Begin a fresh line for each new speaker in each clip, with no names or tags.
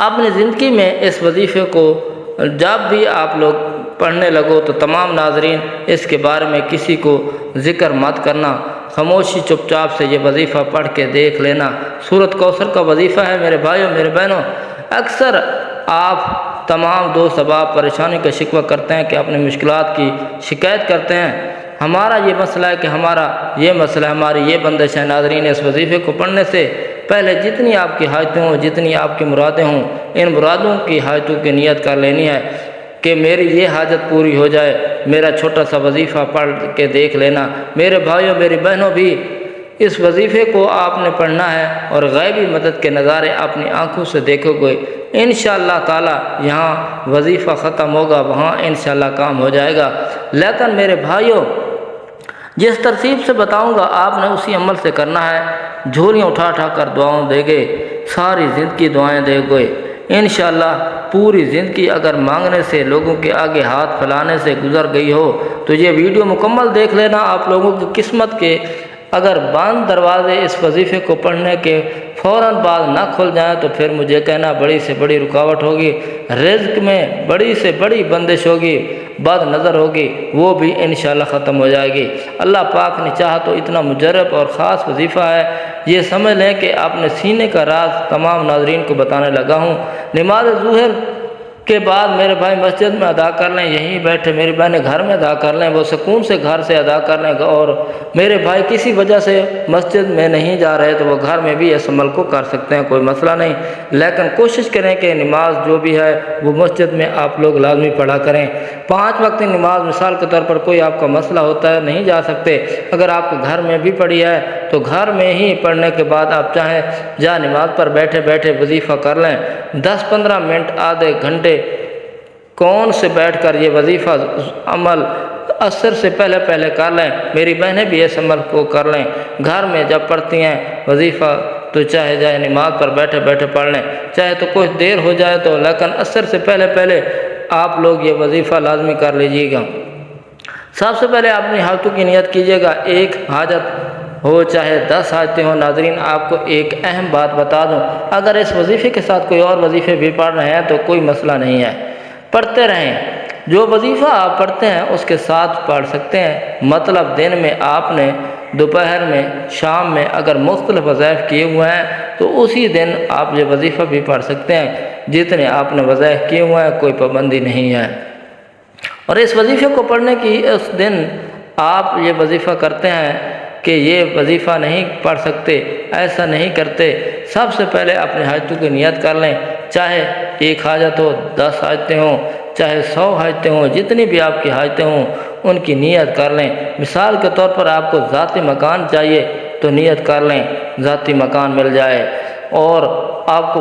اپنی زندگی میں اس وظیفے کو جب بھی آپ لوگ پڑھنے لگو تو تمام ناظرین اس کے بارے میں کسی کو ذکر مت کرنا، خاموشی چپ چاپ سے یہ وظیفہ پڑھ کے دیکھ لینا۔ سورۃ کوثر کا وظیفہ ہے میرے بھائیوں میرے بہنوں۔ اکثر آپ تمام دوست احباب پریشانی کا شکوہ کرتے ہیں کہ اپنی مشکلات کی شکایت کرتے ہیں، ہمارا یہ مسئلہ ہے کہ ہمارا یہ مسئلہ ہے، ہماری یہ بندش ہے۔ ناظرین اس وظیفے کو پڑھنے سے پہلے جتنی آپ کی حاجتیں ہوں، جتنی آپ کی مرادیں ہوں، ان مرادوں کی حاجتوں کی نیت کر لینی ہے کہ میری یہ حاجت پوری ہو جائے۔ میرا چھوٹا سا وظیفہ پڑھ کے دیکھ لینا۔ میرے بھائیوں میری بہنوں بھی اس وظیفے کو آپ نے پڑھنا ہے اور غیبی مدد کے نظارے اپنی آنکھوں سے دیکھو گے۔ انشاءاللہ تعالی یہاں وظیفہ ختم ہوگا، وہاں انشاءاللہ کام ہو جائے گا۔ لیکن میرے بھائیوں جس ترتیب سے بتاؤں گا آپ نے اسی عمل سے کرنا ہے۔ جھولیاں اٹھا اٹھا کر دعاؤں دے گے، ساری زندگی دعائیں دے گے انشاءاللہ۔ پوری زندگی اگر مانگنے سے، لوگوں کے آگے ہاتھ پھیلانے سے گزر گئی ہو تو یہ ویڈیو مکمل دیکھ لینا۔ آپ لوگوں کی قسمت کے اگر بند دروازے اس وظیفے کو پڑھنے کے فوراً بعد نہ کھل جائیں تو پھر مجھے کہنا بڑی سے بڑی رکاوٹ ہوگی، رزق میں بڑی سے بڑی بندش ہوگی، بد نظر ہوگی، وہ بھی انشاءاللہ ختم ہو جائے گی۔ اللہ پاک نے چاہا تو اتنا مجرب اور خاص وظیفہ ہے، یہ سمجھ لیں کہ آپ نے سینے کا راز تمام ناظرین کو بتانے لگا ہوں۔ نماز ظہر کے بعد میرے بھائی مسجد میں ادا کر لیں، یہیں بیٹھے میری بہنیں گھر میں ادا کر لیں، وہ سکون سے گھر سے ادا کر لیں۔ اور میرے بھائی کسی وجہ سے مسجد میں نہیں جا رہے تو وہ گھر میں بھی اس عمل کو کر سکتے ہیں، کوئی مسئلہ نہیں، لیکن کوشش کریں کہ نماز جو بھی ہے وہ مسجد میں آپ لوگ لازمی پڑھا کریں۔ 5 وقت نماز مثال کے طور پر کوئی آپ کا مسئلہ ہوتا ہے نہیں جا سکتے، اگر آپ کے گھر میں بھی پڑھی ہے تو گھر میں ہی پڑھنے کے بعد آپ چاہیں جہاں نماز پر بیٹھے بیٹھے وظیفہ کر لیں۔ 10-15 منٹ آدھے گھنٹے کون سے بیٹھ کر یہ وظیفہ عمل عصر سے پہلے کر لیں۔ میری بہنیں بھی اس عمل کو کر لیں، گھر میں جب پڑھتی ہیں وظیفہ تو چاہے جائے نماز پر بیٹھے بیٹھے پڑھ لیں، چاہے تو کچھ دیر ہو جائے تو، لیکن عصر سے پہلے آپ لوگ یہ وظیفہ لازمی کر لیجیے گا۔ سب سے پہلے اپنی حاجتوں کی نیت کیجیے گا، ایک حاجت ہو چاہے 10 حاجتیں ہوں۔ ناظرین آپ کو ایک اہم بات بتا دوں، اگر اس وظیفے کے ساتھ کوئی اور وظیفے بھی پڑھ رہے ہیں تو کوئی مسئلہ نہیں ہے، پڑھتے رہیں۔ جو وظیفہ آپ پڑھتے ہیں اس کے ساتھ پڑھ سکتے ہیں، مطلب دن میں آپ نے دوپہر میں شام میں اگر مختلف وظائف کیے ہوئے ہیں تو اسی دن آپ یہ وظیفہ بھی پڑھ سکتے ہیں، جتنے آپ نے وظائف کیے ہوئے ہیں کوئی پابندی نہیں ہے۔ اور اس وظیفے کو پڑھنے کی اس دن آپ یہ وظیفہ کرتے ہیں کہ یہ وظیفہ نہیں پڑھ سکتے، ایسا نہیں کرتے۔ سب سے پہلے اپنے حاجتوں کی نیت کر لیں، چاہے 1 حاجت ہو، 10 حاجتیں ہوں، چاہے 100 حاجتیں ہوں، جتنی بھی آپ کی حاجتیں ہوں ان کی نیت کر لیں۔ مثال کے طور پر آپ کو ذاتی مکان چاہیے تو نیت کر لیں ذاتی مکان مل جائے، اور آپ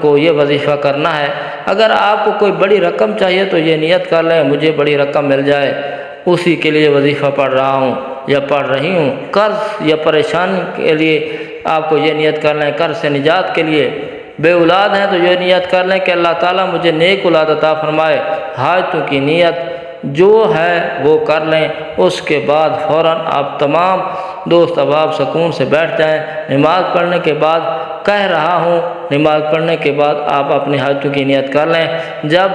کو یہ وظیفہ کرنا ہے۔ اگر آپ کو کوئی بڑی رقم چاہیے تو یہ نیت کر لیں مجھے بڑی رقم مل جائے، اسی کے لیے وظیفہ پڑھ رہا ہوں یا پڑھ رہی ہوں۔ قرض یا پریشانی کے لیے آپ کو یہ نیت کر لیں، قرض سے نجات کے لیے۔ بے اولاد ہیں تو یہ نیت کر لیں کہ اللہ تعالیٰ مجھے نیک اولاد عطا فرمائے۔ حاجتوں کی نیت جو ہے وہ کر لیں، اس کے بعد فوراً آپ تمام دوست احباب سکون سے بیٹھ جائیں۔ نماز پڑھنے کے بعد کہہ رہا ہوں، نماز پڑھنے کے بعد آپ اپنی حاجتوں کی نیت کر لیں۔ جب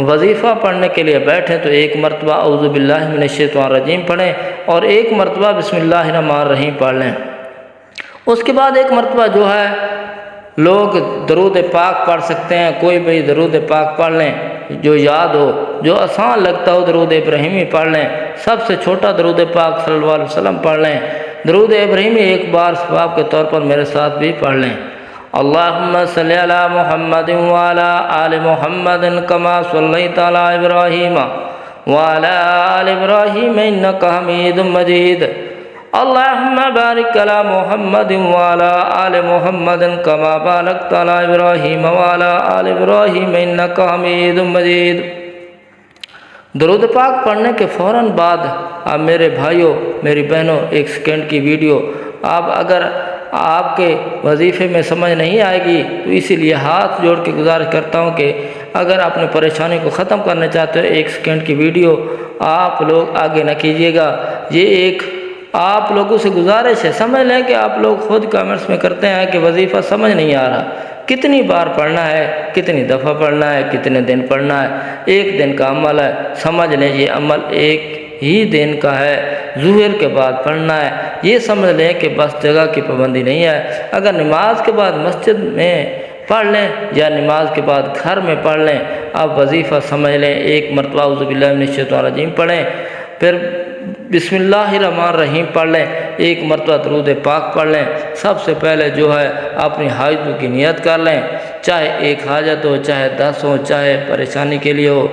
وظیفہ پڑھنے کے لیے بیٹھیں تو 1 مرتبہ اعوذ باللہ من الشیطان الرجیم پڑھیں اور 1 مرتبہ بسم اللہ الرحمن الرحیم پڑھ لیں۔ اس کے بعد 1 مرتبہ جو ہے لوگ درود پاک پڑھ سکتے ہیں، کوئی بھی درود پاک پڑھ لیں جو یاد ہو، جو آسان لگتا ہو۔ درود ابراہیمی پڑھ لیں، سب سے چھوٹا درود پاک صلی اللہ علیہ وسلم پڑھ لیں۔ درود ابراہیمی 1 بار ثواب کے طور پر میرے ساتھ بھی پڑھ لیں۔ اللہم صلی علی محمد وعلی آل محمد کما صلیت علی ابراہیم وعلی آل ابراہیم انک حمید مجید۔ اللہم بارک علی محمد وعلی آل محمد کما بارکت علی ابراہیم وعلی آل ابراہیم انک حمید مجید۔ درود پاک پڑھنے کے فوراً بعد آپ میرے بھائیوں میری بہنوں 1 سیکنڈ کی ویڈیو اگر آپ کے وظیفے میں سمجھ نہیں آئے گی تو اسی لیے ہاتھ جوڑ کے گزارش کرتا ہوں کہ اگر اپنی پریشانی کو ختم کرنا چاہتے ہو 1 سیکنڈ کی ویڈیو آپ لوگ آگے نہ کیجیے گا۔ یہ ایک آپ لوگوں سے گزارش ہے، سمجھ لیں کہ آپ لوگ خود کامنٹس میں کرتے ہیں کہ وظیفہ سمجھ نہیں آ رہا، کتنی بار پڑھنا ہے، کتنی دفعہ پڑھنا ہے، کتنے دن پڑھنا ہے۔ ایک دن کا عمل ہے، سمجھ لیں یہ عمل ایک ہی دن کا ہے، ظہر کے بعد پڑھنا ہے۔ یہ سمجھ لیں کہ بس جگہ کی پابندی نہیں ہے۔ اگر نماز کے بعد مسجد میں پڑھ لیں یا نماز کے بعد گھر میں پڑھ لیں، آپ وظیفہ سمجھ لیں۔ ایک مرتبہ اعوذ باللہ من الشیطان الرجیم پڑھیں، پھر بسم اللہ الرحمن الرحیم پڑھ لیں، ایک مرتبہ درود پاک پڑھ لیں۔ سب سے پہلے جو ہے اپنی حاجتوں کی نیت کر لیں، چاہے ایک حاجت ہو، چاہے 10 ہو، چاہے پریشانی کے لیے ہو،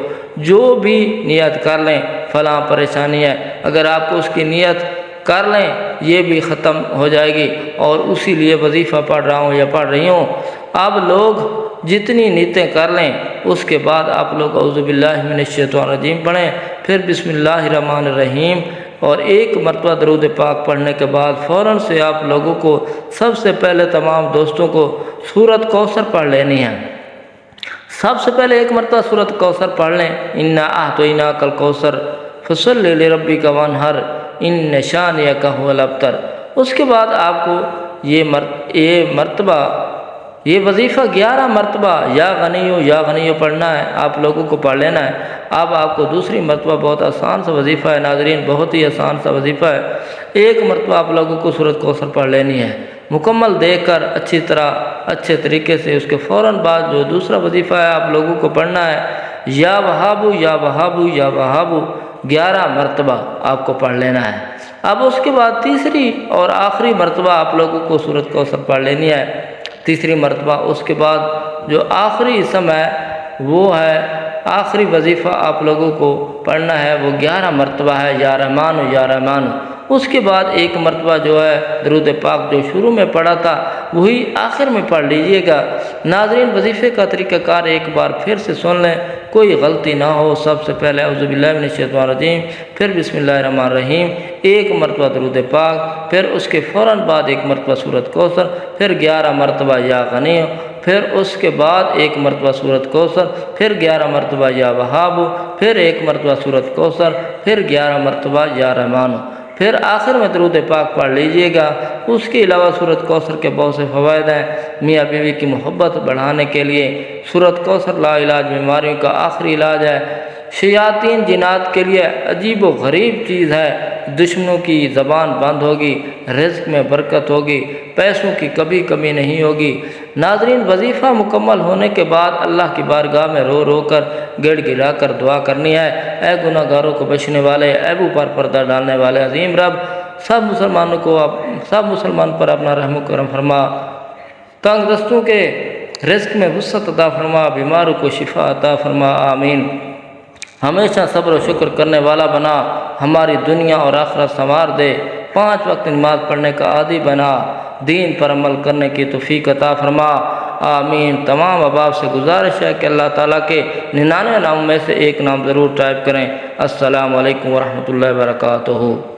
جو بھی نیت کر لیں۔ فلاں پریشانی ہے، اگر آپ کو اس کی نیت کر لیں یہ بھی ختم ہو جائے گی، اور اسی لیے وظیفہ پڑھ رہا ہوں یا پڑھ رہی ہوں۔ اب لوگ جتنی نیتیں کر لیں، اس کے بعد آپ لوگ اعوذ باللہ من الشیطان الرجیم پڑھیں، پھر بسم اللہ الرحمن الرحیم، اور ایک مرتبہ درود پاک پڑھنے کے بعد فوراً سے آپ لوگوں کو سب سے پہلے تمام دوستوں کو سورۃ کوثر پڑھ لینی ہے۔ سب سے پہلے ایک مرتبہ سورۃ کوثر پڑھ لیں، انا اعطیناک الکوثر فصلی لربک وانحر ان شانئک هو الابتر۔ اس کے بعد آپ کو یہ وظیفہ 11 مرتبہ یا غنیو پڑھنا ہے، آپ لوگوں کو پڑھ لینا ہے۔ اب آپ کو دوسری مرتبہ بہت آسان سا وظیفہ ہے ناظرین، بہت ہی آسان سا وظیفہ ہے۔ ایک مرتبہ آپ لوگوں کو سورۃ کوثر پڑھ لینی ہے، مکمل دیکھ کر اچھی طرح اچھے طریقے سے۔ اس کے فوراً بعد جو دوسرا وظیفہ ہے آپ لوگوں کو پڑھنا ہے، یا وہابو یا وہابو یا وہابو 11 مرتبہ آپ کو پڑھ لینا ہے۔ اب اس کے بعد تیسری اور آخری مرتبہ آپ لوگوں کو سورۃ کوثر پڑھ لینی ہے، تیسری مرتبہ۔ اس کے بعد جو آخری اسم ہے وہ ہے آخری وظیفہ آپ لوگوں کو پڑھنا ہے، وہ 11 مرتبہ ہے، یا رحمانو یا رحمانو۔ اس کے بعد ایک مرتبہ جو ہے درود پاک جو شروع میں پڑھا تھا وہی آخر میں پڑھ لیجئے گا۔ ناظرین وظیفے کا طریقہ کار ایک بار پھر سے سن لیں، کوئی غلطی نہ ہو۔ سب سے پہلے اعوذ باللہ من الشیطان الرجیم، پھر بسم اللہ الرحمن الرحیم، ایک مرتبہ درود پاک، پھر اس کے فوراً بعد ایک مرتبہ سورۃ کوثر، پھر 11 مرتبہ یا غنی، پھر اس کے بعد ایک مرتبہ سورۃ کوثر، پھر 11 مرتبہ یا وہاب، پھر ایک مرتبہ سورۃ کوثر، پھر 11 مرتبہ یا رحمان، پھر آخر میں درود پاک پڑھ لیجئے گا۔ اس کے علاوہ سورۃ کوثر کے بہت سے فوائد ہیں۔ میاں بیوی کی محبت بڑھانے کے لیے سورۃ کوثر لا علاج بیماریوں کا آخری علاج ہے۔ شیاطین جنات کے لیے عجیب و غریب چیز ہے، دشمنوں کی زبان بند ہوگی، رزق میں برکت ہوگی، پیسوں کی کبھی کمی نہیں ہوگی۔ ناظرین وظیفہ مکمل ہونے کے بعد اللہ کی بارگاہ میں رو رو کر گڑ گڑا کر دعا کرنی ہے، اے گناہ گاروں کو بخشنے والے، عیبوں پر پردہ ڈالنے والے عظیم رب، سب مسلمان پر اپنا رحم و کرم فرما، تنگ دستوں کے رزق میں وسعت عطا فرما، بیماروں کو شفا عطا فرما، آمین۔ ہمیشہ صبر و شکر کرنے والا بنا، ہماری دنیا اور آخرت سنوار دے، 5 وقت نماز پڑھنے کا عادی بنا، دین پر عمل کرنے کی توفیق عطا فرما، آمین۔ تمام احباب سے گزارش ہے کہ اللہ تعالیٰ کے 99 ناموں میں سے ایک نام ضرور ٹائپ کریں۔ السلام علیکم ورحمۃ اللہ وبرکاتہ۔